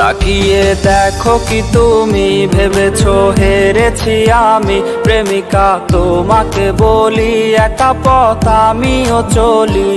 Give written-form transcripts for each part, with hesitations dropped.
তাকিয়ে দেখো কি তুমি ভেবেছো হেরেছি আমি, প্রেমিকা তোমাকে বলি একা পথ আমিও চলি।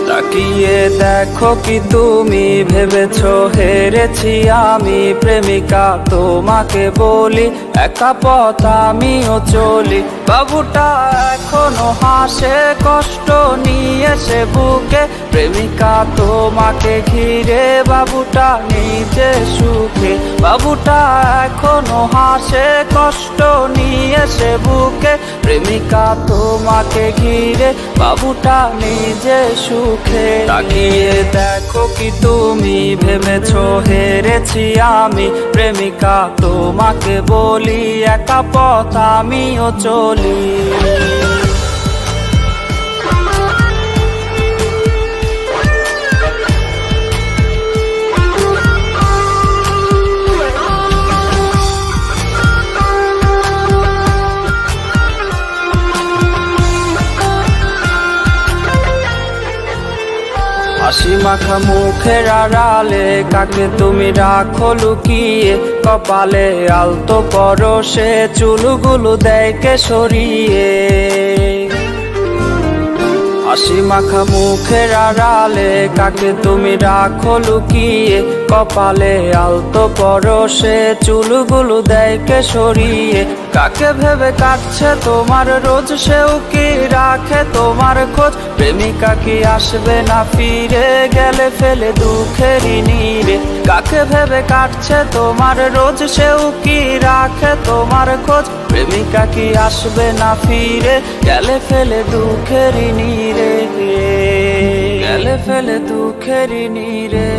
তাকিয়ে দেখো কি তুমি ভেবেছো হেরেছি আমি, প্রেমিকা তোমাকে বলি একা পথ আমিও চলি। বাবুটা এখনো হাসে কষ্ট নিয়ে সে বুকে, প্রেমিকা তোমাকে ঘিরে বাবুটা নিজে সুখে। বাবুটা এখনো হাসে কষ্ট নিয়ে সে বুকে, প্রেমিকা তোমাকে ঘিরে বাবুটা নিজে সুখে। তাকিয়ে দেখো কি তুমি ভেবেছো হেরেছি আমি, প্রেমিকা তোমাকে বলি একা পথ আমিও চলি। হাসি মাখা মুখের আড়ালে কাকে তুমি রাখো লুকিয়ে, কপালে আলতো পরশে চুলগুলো দেয় কে সরিয়ে। হাসি মাখা মুখের আড়ালে কাকে তুমি রাখো লুকিয়ে, কপালে আলতো পরশে চুলগুলো দেয় কে সরিয়ে। কাকে ভেবে কাটছে তোমার রোজ, সেও কি রাখে তোমার খোঁজ, প্রেমিকা কি আসবে না ফিরে গেলে ফেলে দুঃখেরই নীড়ে। কাকে ভেবে কাটছে তোমার রোজ, সেও কি রাখে তোমার খোঁজ, প্রেমিকা কি আসবে না ফিরে গেলে ফেলে দুঃখেরই নীড়ে, গেলে ফেলে দুঃখেরই নীড়ে।